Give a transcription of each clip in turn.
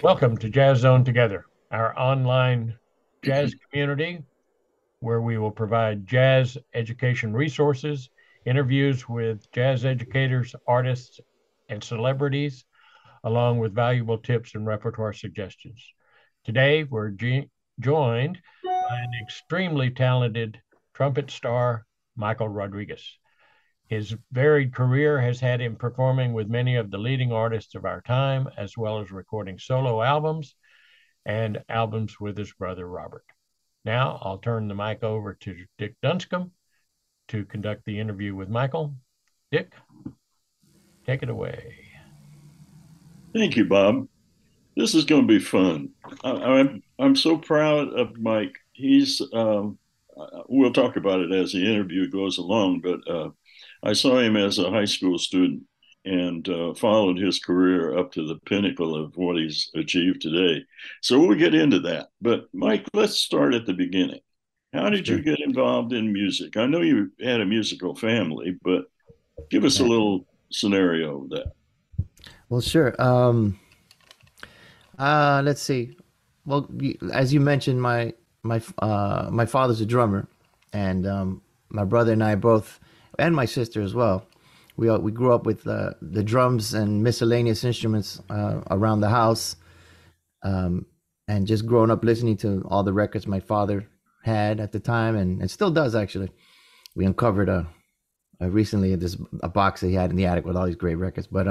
Welcome to Jazz Zone Together, our online jazz community where we will provide jazz education resources, interviews with jazz educators, artists, and celebrities, along with valuable tips and repertoire suggestions. Today, we're joined by an extremely talented trumpet star, Micheal Rodriguez. His varied career has had him performing with many of the leading artists of our time, as well as recording solo albums and albums with his brother Robert. Now I'll turn the mic over to Dick Dunscomb to conduct the interview with Micheal. Dick, take it away. Thank you, Bob. This is going to be fun. I'm so proud of Mike. We'll talk about it as the interview goes along, but I saw him as a high school student and followed his career up to the pinnacle of what he's achieved today. So we'll get into that. But Mike, let's start at the beginning. How did you Sure. get involved in music? I know you had a musical family, but give us a Right. little scenario of that. Well, sure. Let's see. Well, as you mentioned, my father's a drummer, and my brother and I both, and my sister as well. We grew up with the drums and miscellaneous instruments around the house, and just growing up listening to all the records my father had at the time, and still does actually. We uncovered recently a box that he had in the attic with all these great records, but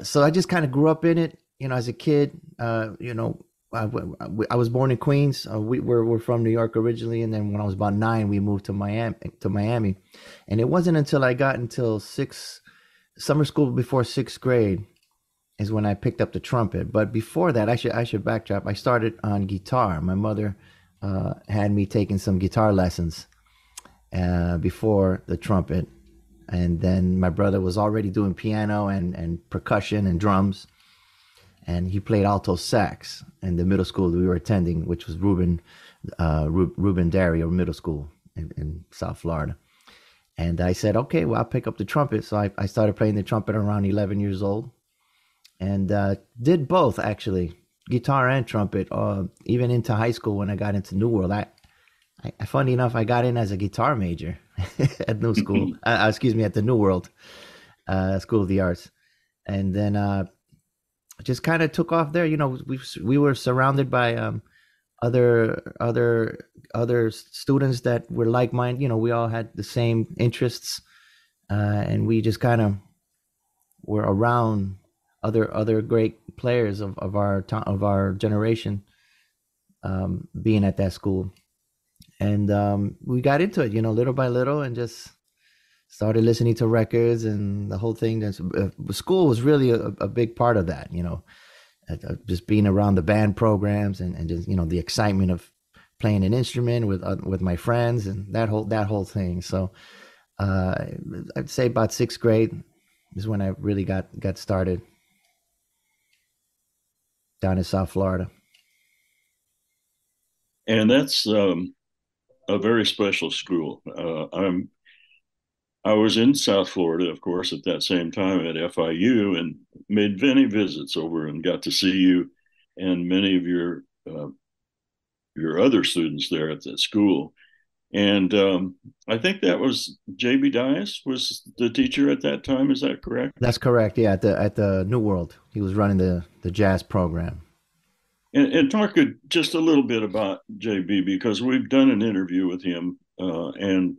so I just kind of grew up in it, as a kid. I was born in Queens. We're from New York originally, and then when I was about 9, we moved to Miami, and it wasn't until I got until summer school before sixth grade is when I picked up the trumpet. But before that, I should backtrack. I started on guitar. My mother had me taking some guitar lessons before the trumpet, and then my brother was already doing piano and percussion and drums, and he played alto sax in the middle school that we were attending, which was Ruben Dario Middle School in South Florida. And I said, okay, well, I'll pick up the trumpet. So I started playing the trumpet around 11 years old, and did both actually, guitar and trumpet, even into high school when I got into New World. Funny enough, I got in as a guitar major at New School. Excuse me, at the New World School of the Arts, and then just kind of took off there. We were surrounded by other students that were like minded. We all had the same interests, and we just kind of were around other great players of our generation, being at that school. And we got into it, little by little, and just started listening to records and the whole thing. School was really a big part of that, just being around the band programs, and just the excitement of playing an instrument with my friends, and that whole thing. So I'd say about sixth grade is when I really got started down in South Florida. And that's a very special school. I was in South Florida, of course, at that same time at FIU, and made many visits over and got to see you and many of your other students there at that school. And I think that was JB Dias was the teacher at that time. Is that correct? That's correct. Yeah, at the New World, he was running the jazz program. And talk just a little bit about JB because we've done an interview with him, and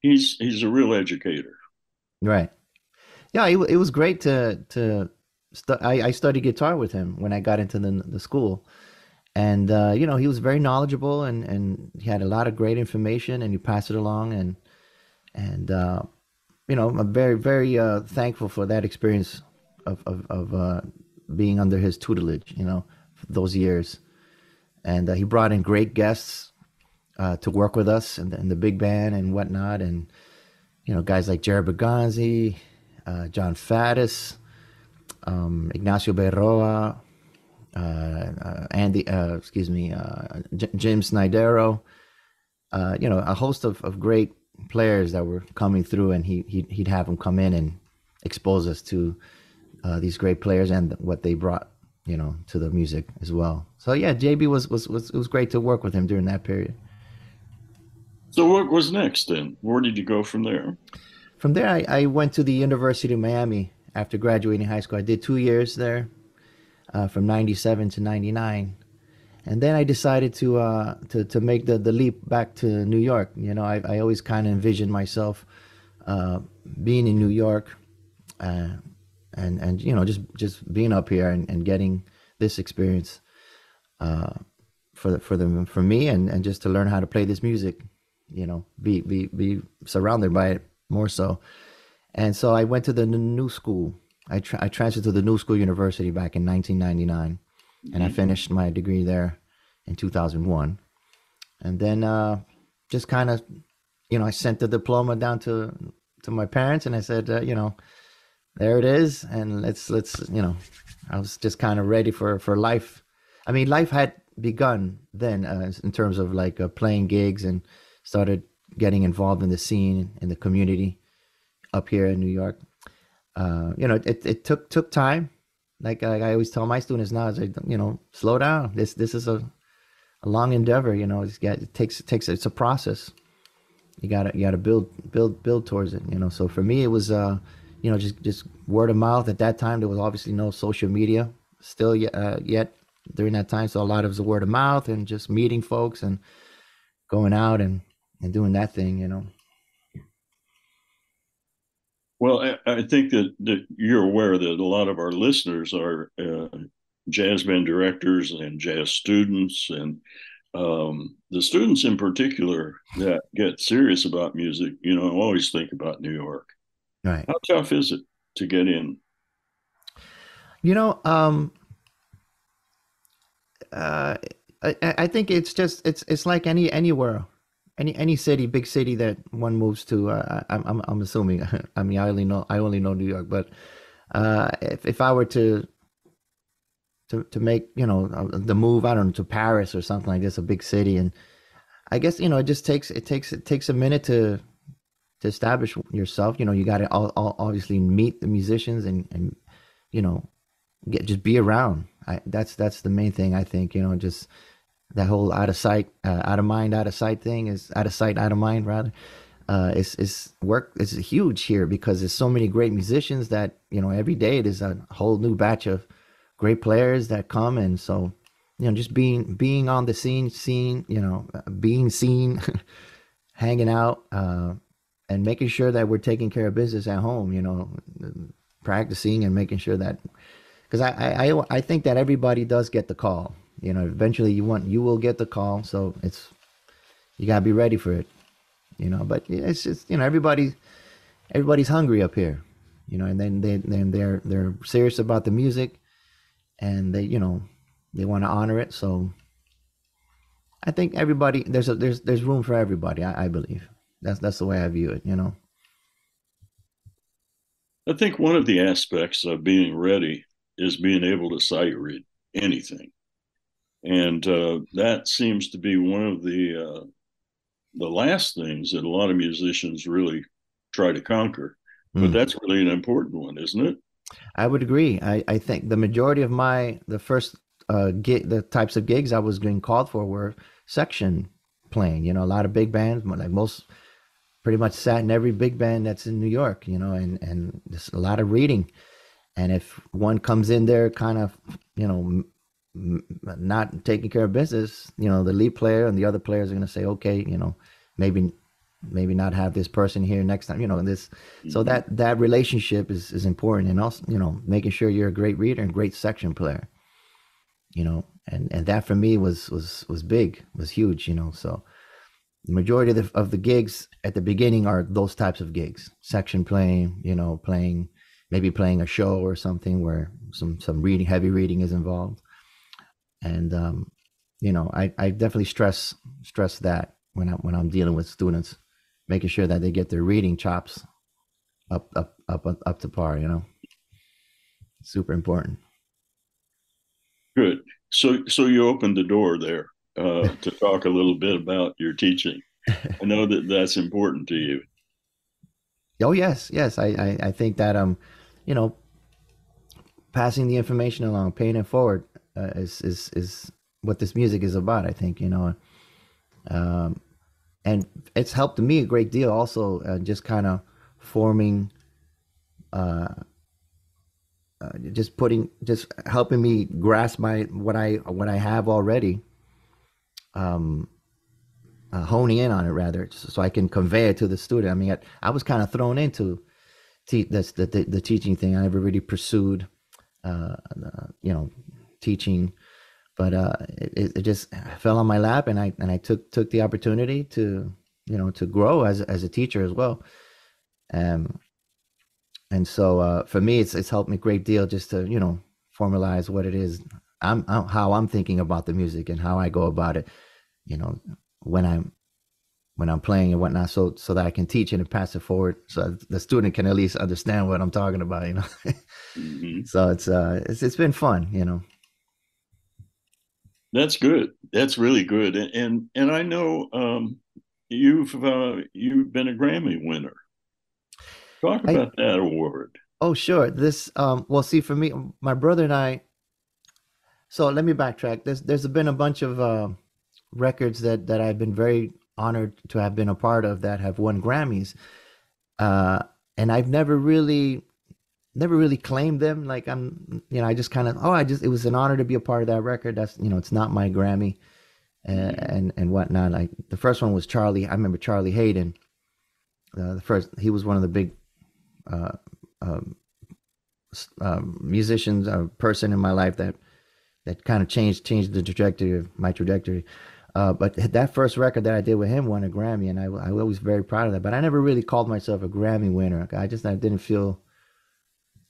he's a real educator. Right. Yeah, it was great I studied guitar with him when I got into the school, and he was very knowledgeable, and he had a lot of great information, and he passed it along, and I'm very very thankful for that experience of being under his tutelage, for those years. And he brought in great guests to work with us in the big band and whatnot, and guys like Jared Berganzi, John Faddis, Ignacio Berroa, James Snydero, a host of great players that were coming through, and he'd have them come in and expose us to these great players and what they brought, to the music as well. So yeah, JB was it was great to work with him during that period. So what was next then? Where did you go from there? From there, I went to the University of Miami after graduating high school. I did 2 years there, from '97 to '99, and then I decided to make the leap back to New York. I always kind of envisioned myself uh, being in New York, uh, and just being up here and getting this experience for me and just to learn how to play this music. Be surrounded by it more so. And so I went to the new school. I transferred to the New School University back in 1999, and I finished my degree there in 2001. And then just kind of, I sent the diploma down to my parents, and I said, there it is, and let's I was just kind of ready for life. I mean, life had begun then in terms of like playing gigs, and started getting involved in the scene in the community up here in New York. It took time. Like I always tell my students now, is like, slow down. This is a long endeavor. It's a process. You gotta build towards it. So for me, it was just word of mouth. At that time, there was obviously no social media still yet during that time. So a lot of it was word of mouth and just meeting folks and going out and doing that thing. Well, I think that you're aware that a lot of our listeners are jazz band directors and jazz students, and the students in particular that get serious about music, always think about New York. Right. How tough is it to get in? You know, uh, I think it's like anywhere, any city, big city that one moves to. I'm assuming. I mean, I only know New York, but if I were to make the move, I don't know, to Paris or something like this, a big city, and I guess it just takes a minute to establish yourself. You got to obviously meet the musicians and just be around. That's the main thing, I think. Just that whole out of sight, out of mind, out of sight thing is out of sight, out of mind rather. It's work. It's huge here because there's so many great musicians that every day there's a whole new batch of great players that come, and so just being on the scene, being seen, hanging out, and making sure that we're taking care of business at home. Practicing and making sure that, because I think that everybody does get the call. Eventually you will get the call, so you gotta be ready for it. But it's just everybody's hungry up here, and then they're serious about the music, and they want to honor it. So I think everybody there's room for everybody. I believe that's the way I view it. I think one of the aspects of being ready is being able to sight read anything, and that seems to be one of the last things that a lot of musicians really try to conquer. But Mm. that's really an important one, isn't it? I would agree. I think the majority of the first the types of gigs I was getting called for were section playing. A lot of big bands, like most, pretty much sat in every big band that's in New York. And just a lot of reading. And if one comes in there kind of, not taking care of business, the lead player and the other players are going to say, okay, maybe not have this person here next time, this. So that relationship is important, and also making sure you're a great reader and great section player, and that for me was big, was huge. So the majority of the gigs at the beginning are those types of gigs: section playing, playing a show or something where some reading, heavy reading is involved. And I definitely stress that when I'm dealing with students, making sure that they get their reading chops up to par. Super important. Good. So you opened the door there to talk a little bit about your teaching. I know that that's important to you. Oh yes. I think that you know passing the information along, paying it forward, is what this music is about. I think, um, and it's helped me a great deal. Also, just kind of forming, uh, just helping me grasp what I have already, um, honing in on it rather, so I can convey it to the student. I mean, I was kind of thrown into the teaching thing. I never really pursued, you know, teaching, but it just fell on my lap, and I took the opportunity to, to grow as a teacher as well. Um, and so for me, it's helped me a great deal just to, formalize what it is how I'm thinking about the music and how I go about it, you know, when I'm playing and whatnot, so that I can teach it and pass it forward, so the student can at least understand what I'm talking about. Mm-hmm. So it's been fun. That's good. That's really good. And I know you've been a Grammy winner. Talk I about that award. Oh, sure. This well, see, for me, my brother and I. So let me backtrack. There's been a bunch of records that I've been very honored to have been a part of that have won Grammys, and I've never really claimed them. Like, I just kind of, it was an honor to be a part of that record. That's, it's not my Grammy, and whatnot. Like, the first one was Charlie. I remember Charlie Hayden. The first, he was one of the big uh, um, musicians, a person in my life that kind of changed the trajectory of my trajectory. But that first record that I did with him won a Grammy, and I was very proud of that. But I never really called myself a Grammy winner. I didn't feel.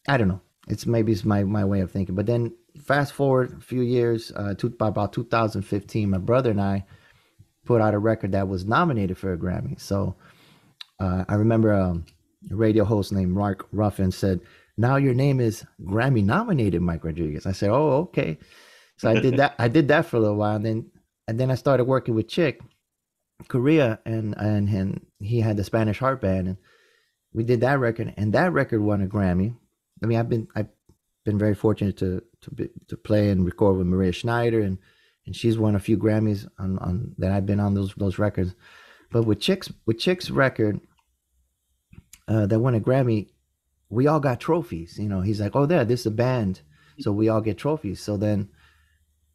I don't know. Maybe it's my way of thinking. But then fast forward a few years, by about 2015, my brother and I put out a record that was nominated for a Grammy. So I remember a radio host named Mark Ruffin said, "Now your name is Grammy nominated, Mike Rodriguez." I said, "Oh, okay." So I did that. I did that for a little while, and then I started working with Chick Korea, and he had the Spanish Heart Band, and we did that record, and that record won a Grammy. I mean, I've been very fortunate to play and record with Maria Schneider, and she's won a few Grammys on that I've been on those records. But with Chick's record that won a Grammy, we all got trophies. He's like, "Oh, this is a band, so we all get trophies." So then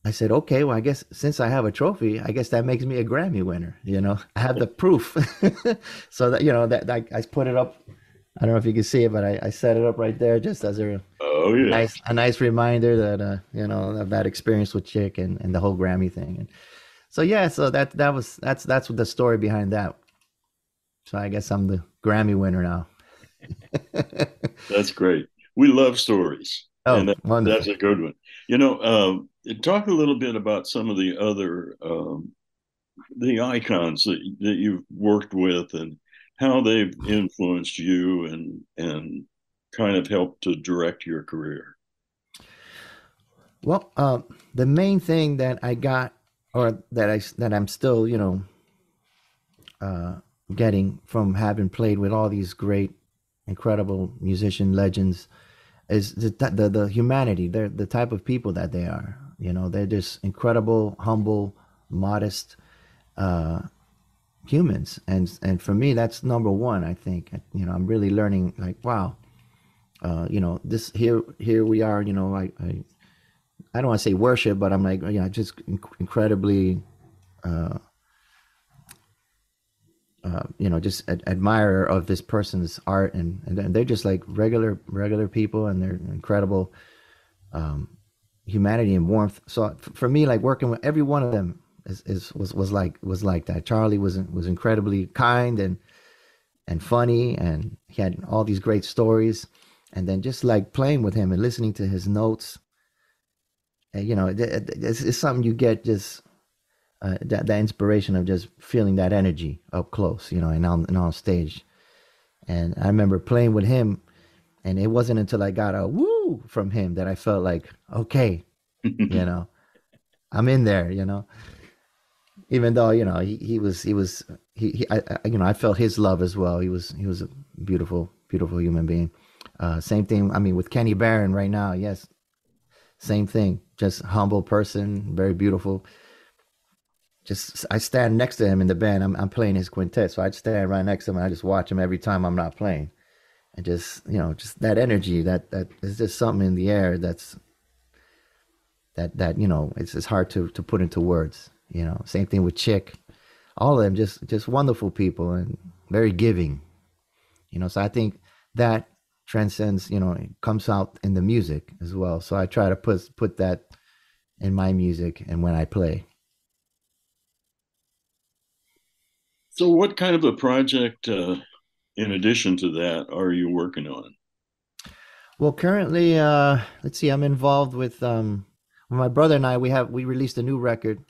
I said, "Okay, well, I guess since I have a trophy, I guess that makes me a Grammy winner." I have the proof. So that I put it up. I don't know if you can see it, but I set it up right there just as Oh yeah, nice reminder that of that experience with Chick and the whole Grammy thing. And so yeah, so that's what the story behind that. So I guess I'm the Grammy winner now. that's great. We love stories, Oh, and that's wonderful. a good one. Talk a little bit about some of the other the icons that you've worked with and how they've influenced you and kind of helped to direct your career. Well, the main thing that I got, or that I'm still, uh, getting from having played with all these great, incredible musician legends, is the humanity. They're the type of people that they are. They're just incredible, humble, modest humans, and for me, that's number one. I think I'm really learning. Like, wow, this here we are. I don't want to say worship, but I'm like, just incredibly, uh, just admirer of this person's art, and they're just like regular people, and they're incredible um, humanity and warmth. So for me, like, working with every one of them was like that. Charlie was incredibly kind and funny, and he had all these great stories, and then just like playing with him and listening to his notes. It's something you get, just that inspiration of just feeling that energy up close, and on stage. And I remember playing with him, and it wasn't until I got a woo from him that I felt like, okay, you know, I'm in there, even though, I felt his love as well. He was a beautiful human being. Same thing. I mean, with Kenny Barron right now. Yes. same thing. Just humble person, very beautiful. Just I stand next to him in the band. I'm playing his quintet, so I'd stand right next to him and I just watch him every time I'm not playing. And just just that energy, that is just something in the air that it's hard to put into words. Same thing with Chick. All of them just wonderful people and very giving. So I think that transcends, it comes out in the music as well. So I try to put that in my music and when I play. So, what kind of a project, in addition to that, are you working on? Well, currently, let's see, I'm involved with my brother and we released a new record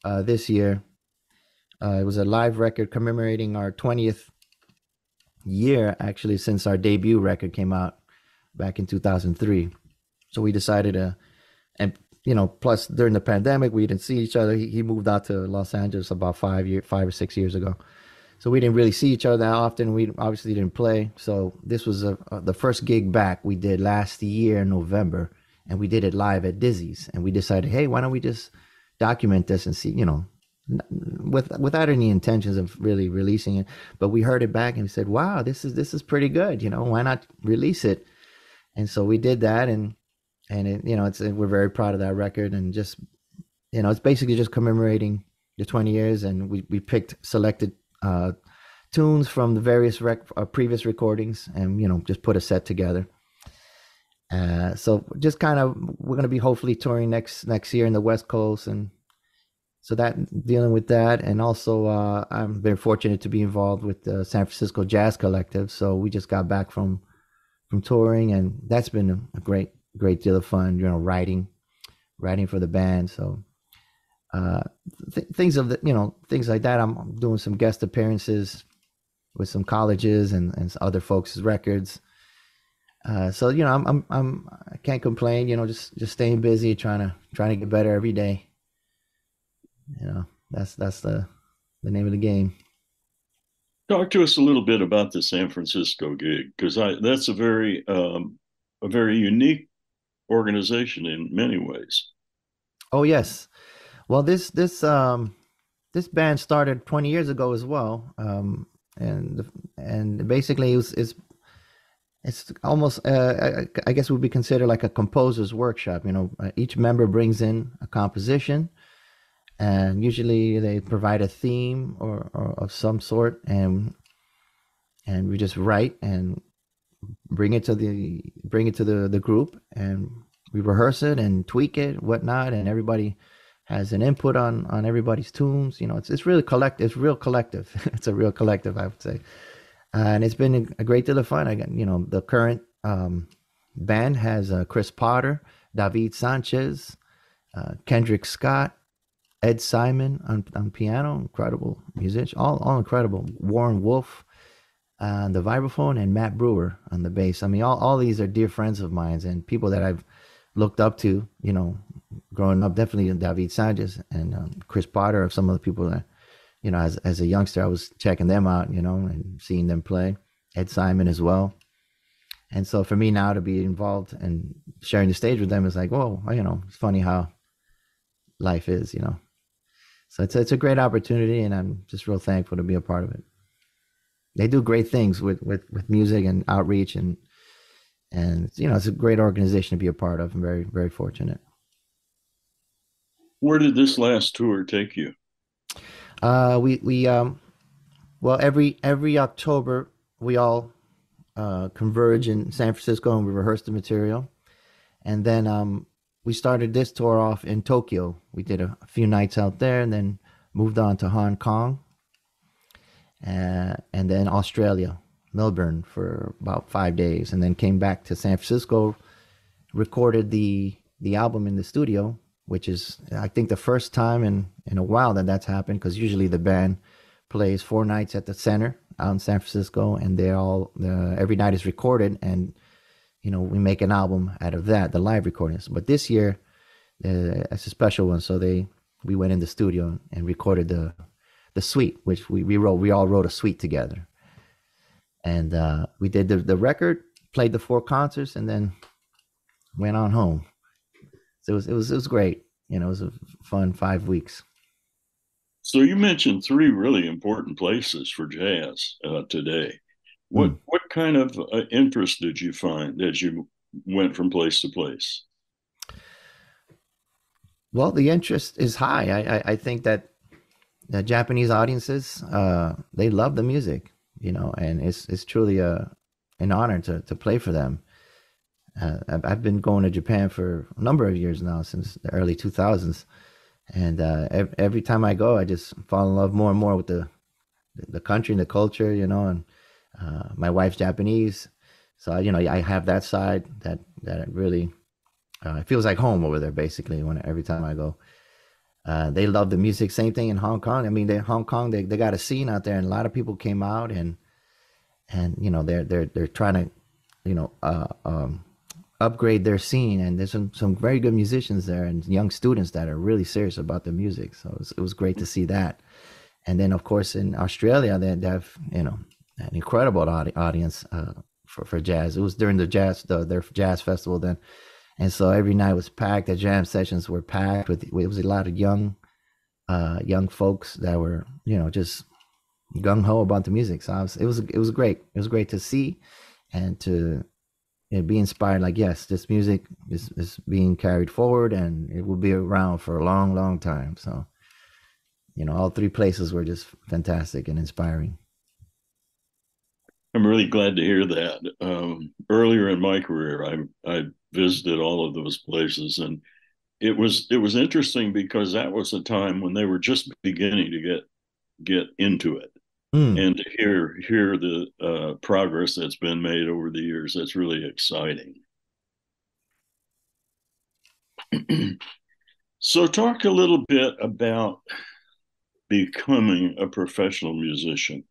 this year. It was a live record commemorating our 20th year, actually, since our debut record came out back in 2003. So we decided to, and plus during the pandemic, we didn't see each other. He moved out to Los Angeles about 5 or 6 years ago. So we didn't really see each other that often. We obviously didn't play. So this was the first gig back we did last year in November, and we did it live at Dizzy's. And we decided, hey, why don't we just document this and see, without any intentions of really releasing it. But we heard it back and we said, wow, this is pretty good. Why not release it? And so we did that, and we're very proud of that record, and just it's basically just commemorating the 20 years, and we picked selected tunes from the various previous recordings, and just put a set together. So just kind of, we're going to be hopefully touring next year in the West Coast, and so that, dealing with that. And also I'm very fortunate to be involved with the San Francisco Jazz Collective. So we just got back from touring, and that's been a great deal of fun, writing for the band. So things like that. I'm doing some guest appearances with some colleges and other folks' records. So I can't complain. Just staying busy, trying to get better every day. That's the name of the game. Talk to us a little bit about the San Francisco gig, because that's a very unique organization in many ways. Oh yes, well this band started 20 years ago as well, and basically it's almost I guess would be considered like a composer's workshop. Each member brings in a composition, and usually they provide a theme or of some sort, and we just write and bring it to the group, and we rehearse it and tweak it, whatnot, and everybody has an input on everybody's tunes. It's really collective. It's real collective. It's a real collective, I would say, and it's been a great deal of fun. I got the current band has Chris Potter, David Sanchez, Kendrick Scott, Ed Simon on piano, incredible musician, all incredible. Warren Wolf on the vibraphone, and Matt Brewer on the bass. I mean, all these are dear friends of mine and people that I've looked up to, growing up. Definitely David Sanchez and Chris Potter are some of the people that, as a youngster, I was checking them out, and seeing them play. Ed Simon as well. And so for me now to be involved and sharing the stage with them is like, whoa, it's funny how life is, So it's a great opportunity, and I'm just real thankful to be a part of it. They do great things with music and outreach, and it's a great organization to be a part of. I'm very, very fortunate. Where did this last tour take you? Well, every October we all converge in San Francisco, and we rehearse the material, and then we started this tour off in Tokyo. We did a few nights out there, and then moved on to Hong Kong, and then Australia, Melbourne, for about 5 days, and then came back to San Francisco, recorded the album in the studio, which is, I think, the first time in a while that's happened, because usually the band plays 4 nights at the center out in San Francisco, and every night is recorded, and we make an album out of that, the live recordings. But this year, it's a special one, so we went in the studio and recorded the suite, which we all wrote a suite together, and we did the record, played the 4 concerts, and then went on home. So it was great. It was a fun 5 weeks. So you mentioned three really important places for jazz today. Mm. What kind of interest did you find as you went from place to place? Well, the interest is high. I think that the Japanese audiences, they love the music, and it's truly an honor to play for them. I've been going to Japan for a number of years now, since the early 2000s, and every time I go, I just fall in love more and more with the country and the culture, and my wife's Japanese, so I have that side that really it feels like home over there, basically, when every time I go. They love the music. Same thing in Hong Kong. I mean, Hong Kong, they got a scene out there, and a lot of people came out, and they're trying to you know uh, um, upgrade their scene, and there's some very good musicians there and young students that are really serious about the music. So it was great to see that. And then of course in Australia, they have an incredible audience for jazz. It was during their jazz festival then, and so every night was packed. The jam sessions were packed with it was a lot of young folks that were just gung ho about the music. So it was great. It was great to see and to be inspired. Like, yes, this music is being carried forward, and it will be around for a long, long time. So all three places were just fantastic and inspiring. I'm really glad to hear that. Earlier in my career, I visited all of those places, and it was interesting because that was a time when they were just beginning to get into it, Mm. and to hear the progress that's been made over the years, that's really exciting. So, talk a little bit about becoming a professional musician.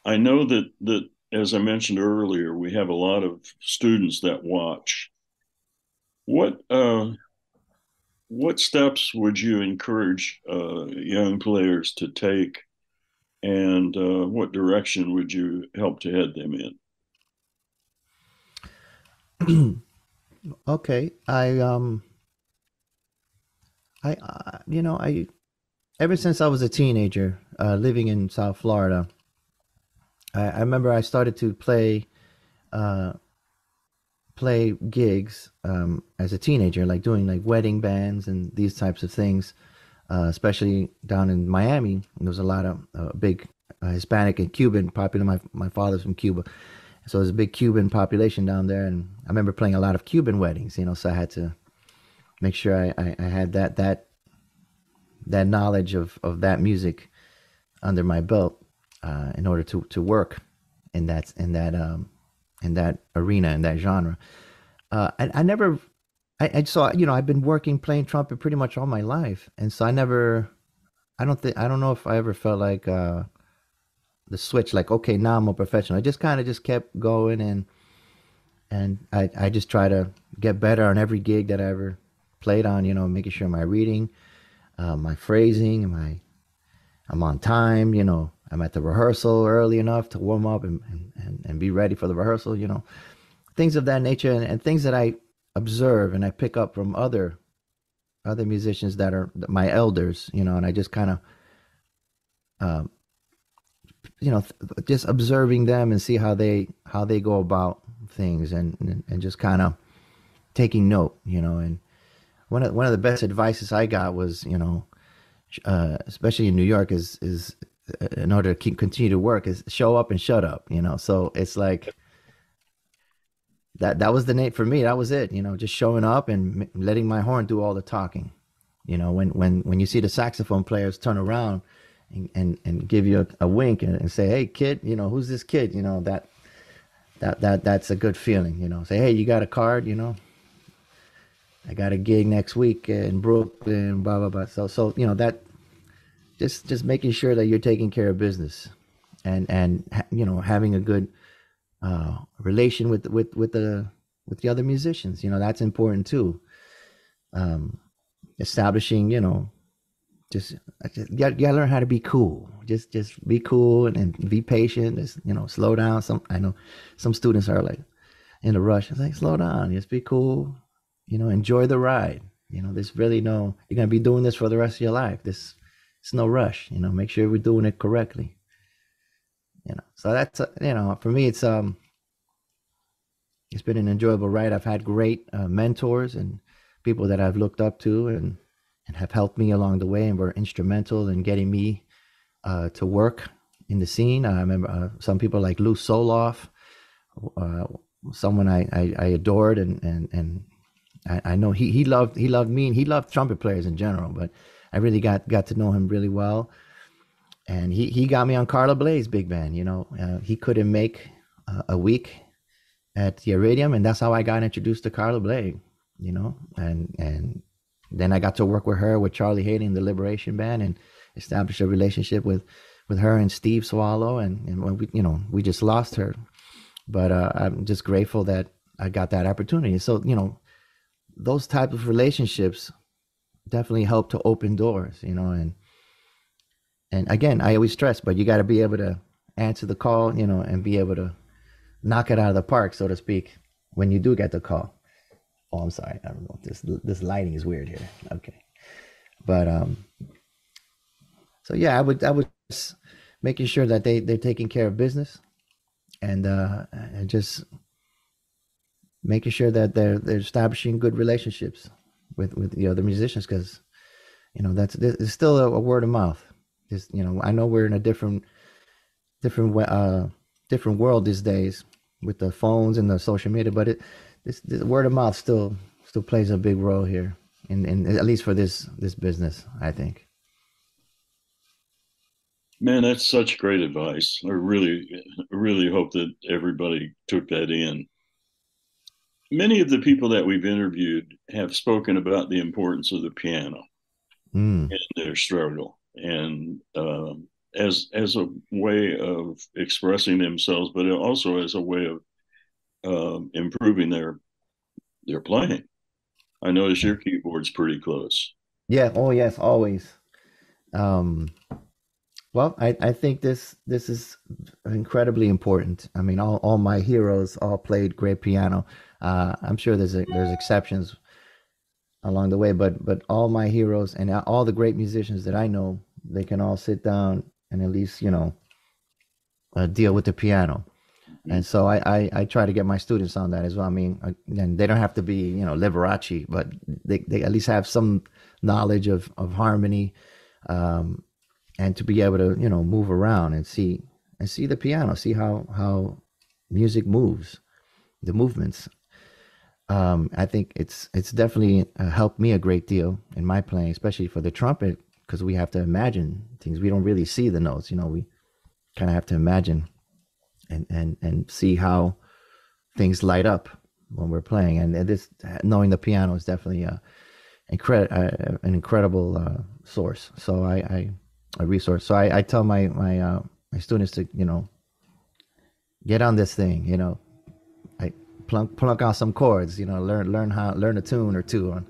I know that as I mentioned earlier, we have a lot of students that watch. What what steps would you encourage young players to take, and what direction would you help to head them in? Okay, I ever since I was a teenager, living in South Florida, I remember I started to uh, play gigs as a teenager, like doing like wedding bands and these types of things, especially down in Miami. There was a lot of big Hispanic and Cuban popular. My father's from Cuba, so there's a big Cuban population down there, and I remember playing a lot of Cuban weddings. So I had to make sure I had that knowledge of that music under my belt in order to work in that arena, in that genre. I never I saw I've been working playing trumpet pretty much all my life, and so I don't know if I ever felt like the switch, like, okay, now I'm a professional. I just kind of just kept going, and I just try to get better on every gig that I ever played on. Making sure my reading, my phrasing, I'm on time. I'm at the rehearsal early enough to warm up and be ready for the rehearsal. Things of that nature, and things that I observe and I pick up from other musicians that are my elders. And I just kind of um, just observing them and see how they go about things, and just kind of taking note. And one of the best advices I got was, especially in New York, is in order to continue to work, is show up and shut up. So it's like that was the name for me. That was it. Just showing up and letting my horn do all the talking. When you see the saxophone players turn around and give you a wink and say, "Hey, kid, who's this kid?" That's a good feeling. Say, "Hey, you got a card?" I got a gig next week in Brooklyn, blah blah blah. So that just making sure that you're taking care of business, and having a good relation with the other musicians. That's important too. Um, Establishing, just you gotta learn how to be cool. Just be cool and be patient. Just, slow down. I know some students are like in a rush. It's like, slow down. Just be cool. enjoy the ride. There's really no, you're going to be doing this for the rest of your life. It's no rush, make sure we're doing it correctly. So that's, for me, it's been an enjoyable ride. I've had great mentors and people that I've looked up to and have helped me along the way and were instrumental in getting me to work in the scene. I remember some people like Lou Soloff, uh, someone I adored, and I know he loved me, and he loved trumpet players in general. But I really got to know him really well, and he got me on Carla Bley's big band. He couldn't make a week at the Iridium, and that's how I got introduced to Carla Bley. And then I got to work with her, with Charlie Hayden, the Liberation Band, and establish a relationship with her and Steve Swallow, and when we just lost her, but I'm just grateful that I got that opportunity. So those type of relationships definitely help to open doors, and again, I always stress, but you got to be able to answer the call, and be able to knock it out of the park, so to speak, when you do get the call. Oh, I'm sorry, I don't know, this lighting is weird here. Okay, but so yeah, I was making sure that they're taking care of business, and just making sure that they're establishing good relationships with the other musicians, because it's still a word of mouth. I know we're in a different world these days with the phones and the social media, but this word of mouth still plays a big role here, in at least for this business, I think. Man, that's such great advice. I really hope that everybody took that in. Many of the people that we've interviewed have spoken about the importance of the piano Mm. in their struggle, and as a way of expressing themselves, but also as a way of improving their playing. I notice your keyboard's pretty close. Yeah. Oh yes, always. Um, well, I think this is incredibly important. I mean, all my heroes all played great piano. I'm sure there's exceptions along the way, but all my heroes and all the great musicians that I know, they can all sit down and at least deal with the piano. And so I try to get my students on that as well. I mean, and they don't have to be Liberace, but they at least have some knowledge of harmony, and to be able to move around and see the piano, see how music moves, the movements. I think it's definitely helped me a great deal in my playing, especially for the trumpet, because we have to imagine things. We don't really see the notes, we kind of have to imagine and see how things light up when we're playing. And this, knowing the piano is definitely an incredible source. So a resource. So I tell my students to get on this thing. I plunk out some chords. Learn a tune or two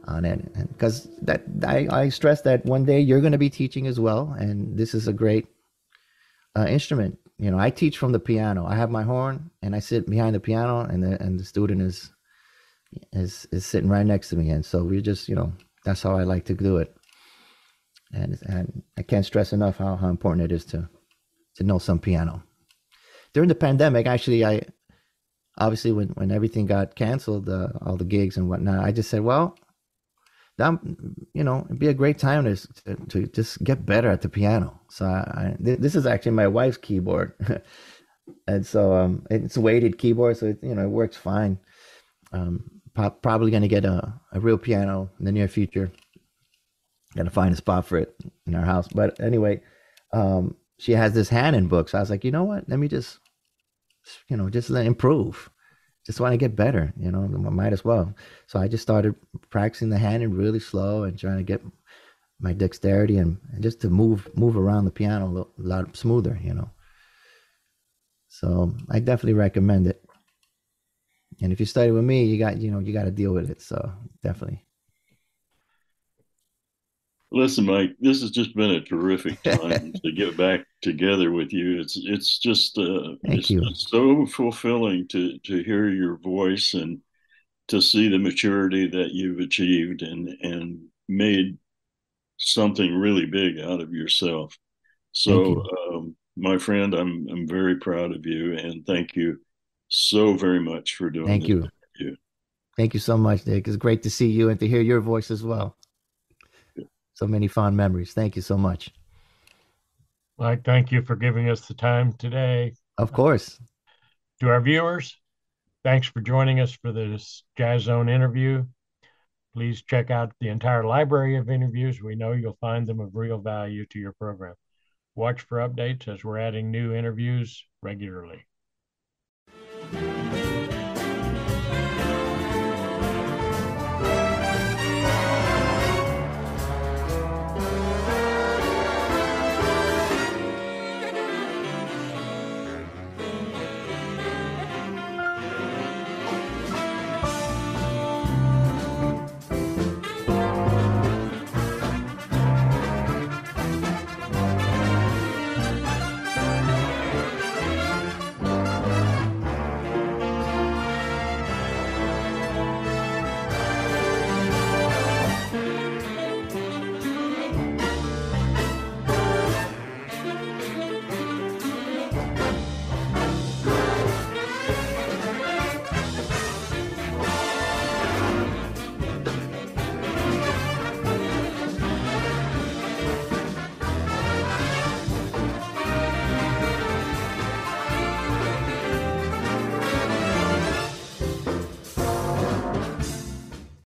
on it, and because that I stress that one day you're going to be teaching as well, and this is a great instrument. I teach from the piano. I have my horn, and I sit behind the piano, and the student is sitting right next to me, and so we just that's how I like to do it. And I can't stress enough how important it is to know some piano. During the pandemic, actually, I obviously when everything got canceled, all the gigs and whatnot, I just said, well, that it'd be a great time to just get better at the piano. So this is actually my wife's keyboard, and so it's a weighted keyboard, so it works fine. Probably going to get a real piano in the near future. Got to find a spot for it in our house. But anyway, she has this Hanon book, so I was like, you know what? Let me just improve. Just want to get better, might as well. So I just started practicing the Hanon really slow and trying to get my dexterity and just to move around the piano a lot smoother, So I definitely recommend it. And if you study with me, you got to deal with it. So definitely. Listen, Mike, this has just been a terrific time to get back together with you. It's just Thank you. so fulfilling to hear your voice and to see the maturity that you've achieved and made something really big out of yourself. Thank So, you. my friend, I'm very proud of you, and thank you so very much for doing Thank this you. interview. Thank you so much, Nick. It's great to see you and to hear your voice as well. So many fond memories. Thank you so much. Mike, thank you for giving us the time today. Of course. To our viewers, thanks for joining us for this Jazz Zone interview. Please check out the entire library of interviews. We know you'll find them of real value to your program. Watch for updates as we're adding new interviews regularly.